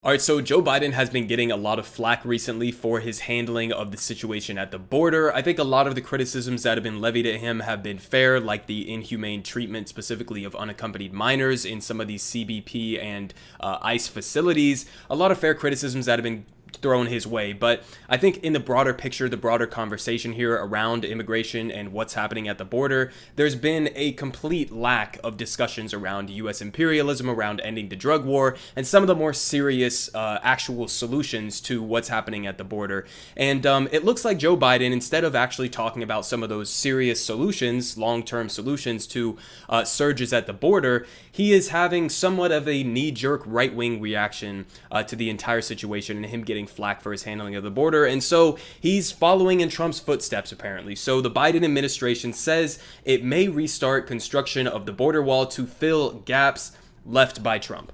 All right, so Joe Biden has been getting a lot of flack recently for his handling of the situation at the border. I think a lot of the criticisms that have been levied at him have been fair, like the inhumane treatment specifically of unaccompanied minors in some of these CBP and ICE facilities. A lot of fair criticisms that have been thrown his way. But I think in the broader picture, the broader conversation here around immigration and what's happening at the border, there's been a complete lack of discussions around U.S. imperialism, around ending the drug war, and some of the more serious actual solutions to what's happening at the border. And it looks like Joe Biden, instead of actually talking about some of those serious solutions, long-term solutions to surges at the border, he is having somewhat of a knee-jerk right-wing reaction to the entire situation and him getting flack for his handling of the border. And so he's following in Trump's footsteps, apparently. So the Biden administration says it may restart construction of the border wall to fill gaps left by Trump.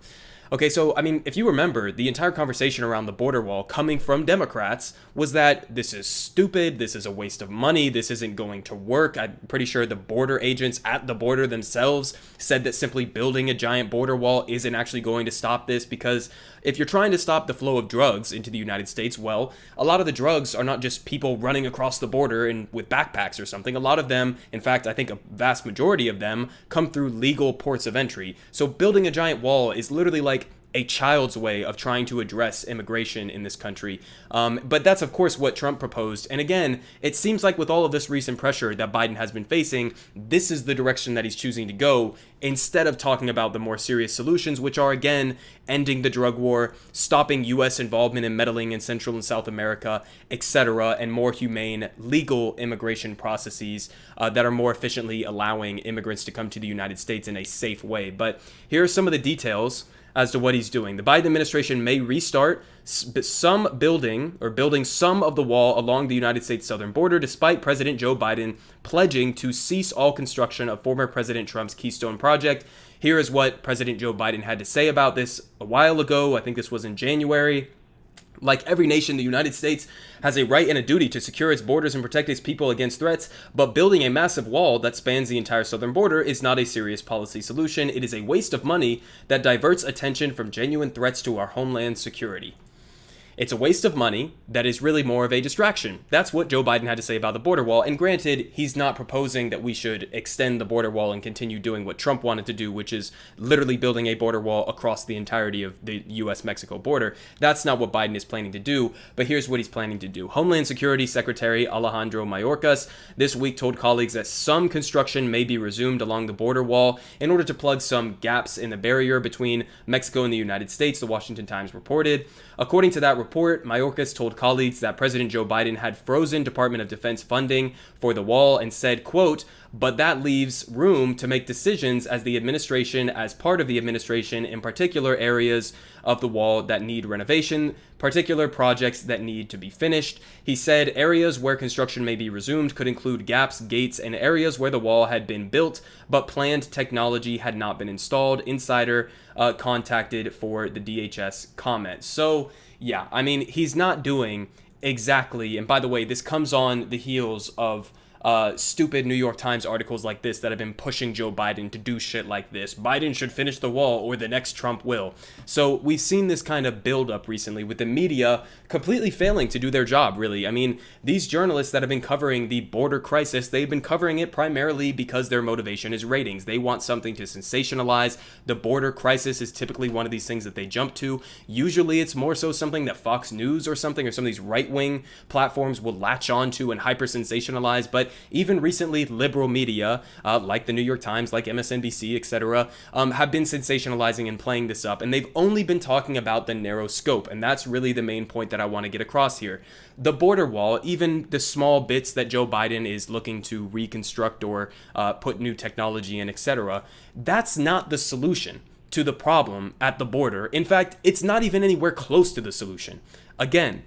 Okay, so, I mean, if you remember, the entire conversation around the border wall coming from Democrats was that this is stupid, this is a waste of money, this isn't going to work. I'm pretty sure the border agents at the border themselves said that simply building a giant border wall isn't actually going to stop this, because if you're trying to stop the flow of drugs into the United States, well, a lot of the drugs are not just people running across the border and with backpacks or something. A lot of them, in fact, I think a vast majority of them, come through legal ports of entry. So building a giant wall is literally like a child's way of trying to address immigration in this country. But that's, of course, what Trump proposed. And again, it seems like with all of this recent pressure that Biden has been facing, this is the direction that he's choosing to go, instead of talking about the more serious solutions, which are, again, ending the drug war, stopping U.S. involvement in meddling in Central and South America, etc., and more humane legal immigration processes that are more efficiently allowing immigrants to come to the United States in a safe way. But here are some of the details as to what he's doing. The Biden administration may restart some building some of the wall along the United States southern border, despite President Joe Biden pledging to cease all construction of former President Trump's Keystone Project. Here is what President Joe Biden had to say about this a while ago. I think this was in January. Like every nation, the United States has a right and a duty to secure its borders and protect its people against threats, but building a massive wall that spans the entire southern border is not a serious policy solution. It is a waste of money that diverts attention from genuine threats to our homeland security. It's a waste of money that is really more of a distraction. That's what Joe Biden had to say about the border wall. And granted, he's not proposing that we should extend the border wall and continue doing what Trump wanted to do, which is literally building a border wall across the entirety of the U.S.-Mexico border. That's not what Biden is planning to do, but here's what he's planning to do. Homeland Security Secretary Alejandro Mayorkas this week told colleagues that some construction may be resumed along the border wall in order to plug some gaps in the barrier between Mexico and the United States, the Washington Times reported. According to that report, Mayorkas told colleagues that President Joe Biden had frozen Department of Defense funding for the wall and said, quote, "But that leaves room to make decisions as part of the administration in particular areas of the wall that need renovation, particular projects that need to be finished." He said areas where construction may be resumed could include gaps, gates, and areas where the wall had been built, but planned technology had not been installed. Insider contacted for the DHS comment. So, yeah, I mean, he's not doing exactly, and by the way, this comes on the heels of stupid New York Times articles like this that have been pushing Joe Biden to do shit like this. Biden should finish the wall or the next Trump will. So we've seen this kind of build up recently with the media completely failing to do their job, really. I mean, these journalists that have been covering the border crisis, they've been covering it primarily because their motivation is ratings. They want something to sensationalize. The border crisis is typically one of these things that they jump to. Usually it's more so something that Fox News or something, or some of these right-wing platforms will latch onto and hyper-sensationalize. But even recently, liberal media, like the New York Times, like MSNBC, etc., have been sensationalizing and playing this up. And they've only been talking about the narrow scope. And that's really the main point that I want to get across here. The border wall, even the small bits that Joe Biden is looking to reconstruct or put new technology in, etc., that's not the solution to the problem at the border. In fact, it's not even anywhere close to the solution. Again,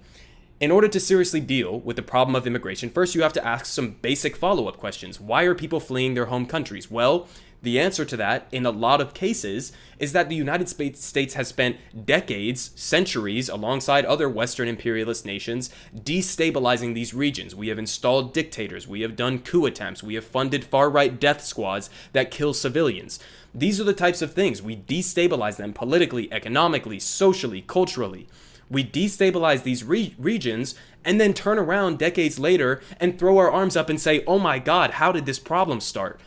In order to seriously deal with the problem of immigration, first you have to ask some basic follow-up questions. Why are people fleeing their home countries? Well, the answer to that, in a lot of cases, is that the United States has spent decades, centuries, alongside other Western imperialist nations, destabilizing these regions. We have installed dictators, we have done coup attempts, we have funded far-right death squads that kill civilians. These are the types of things. We destabilize them politically, economically, socially, culturally. We destabilize these regions and then turn around decades later and throw our arms up and say, oh my God, how did this problem start?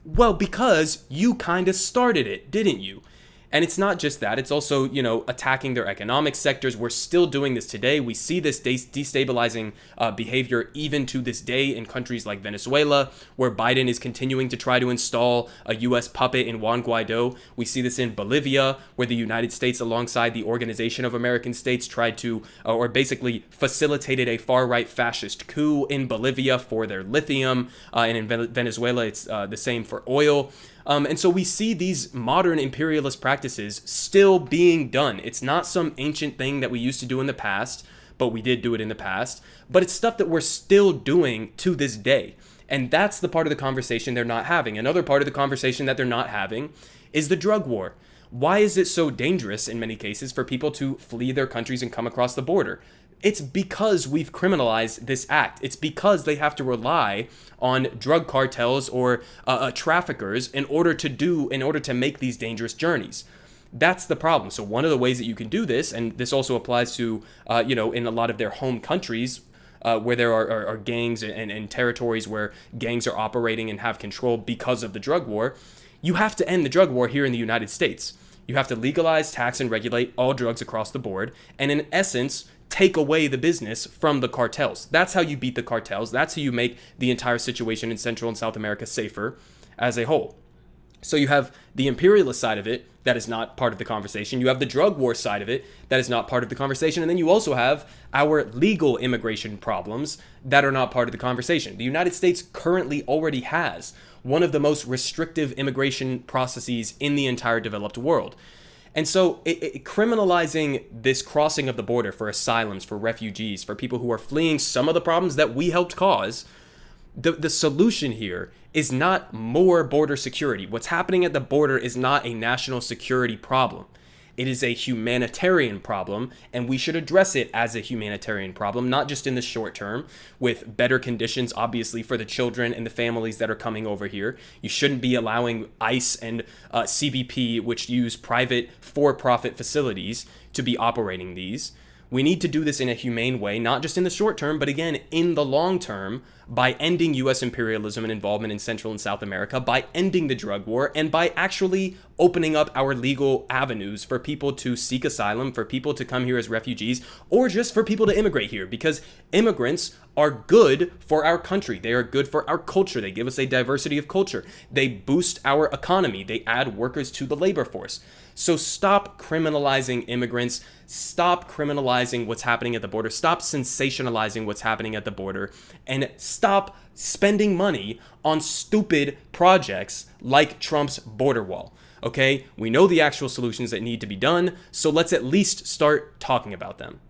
Well, because you kind of started it, didn't you? And it's not just that, it's also, attacking their economic sectors. We're still doing this today. We see this destabilizing behavior even to this day in countries like Venezuela, where Biden is continuing to try to install a U.S. puppet in Juan Guaido. We see this in Bolivia, where the United States, alongside the Organization of American States, tried to, or basically facilitated a far-right fascist coup in Bolivia for their lithium. And in Venezuela, it's the same for oil. And so we see these modern imperialist practices still being done. It's not some ancient thing that we used to do in the past, but we did do it in the past. But it's stuff that we're still doing to this day. And that's the part of the conversation they're not having. Another part of the conversation that they're not having is the drug war. Why is it so dangerous in many cases for people to flee their countries and come across the border? It's because we've criminalized this act. It's because they have to rely on drug cartels or traffickers in order to make these dangerous journeys. That's the problem. So one of the ways that you can do this, and this also applies to, in a lot of their home countries, where there are gangs and territories where gangs are operating and have control because of the drug war, you have to end the drug war here in the United States. You have to legalize, tax, and regulate all drugs across the board, and in essence, take away the business from the cartels. That's how you beat the cartels. That's how you make the entire situation in Central and South America safer as a whole. So you have the imperialist side of it that is not part of the conversation. You have the drug war side of it that is not part of the conversation. And then you also have our legal immigration problems that are not part of the conversation. The United States currently already has one of the most restrictive immigration processes in the entire developed world. And so criminalizing this crossing of the border for asylums, for refugees, for people who are fleeing some of the problems that we helped cause, the solution here is not more border security. What's happening at the border is not a national security problem. It is a humanitarian problem, and we should address it as a humanitarian problem, not just in the short term, with better conditions, obviously, for the children and the families that are coming over here. You shouldn't be allowing ICE and CBP, which use private for-profit facilities, to be operating these. We need to do this in a humane way, not just in the short term, but again, in the long term, by ending U.S. imperialism and involvement in Central and South America, by ending the drug war, and by actually opening up our legal avenues for people to seek asylum, for people to come here as refugees, or just for people to immigrate here, because immigrants are good for our country. They are good for our culture. They give us a diversity of culture. They boost our economy. They add workers to the labor force. So stop criminalizing immigrants. Stop criminalizing what's happening at the border. Stop sensationalizing what's happening at the border. And stop spending money on stupid projects like Trump's border wall. Okay? We know the actual solutions that need to be done, so let's at least start talking about them.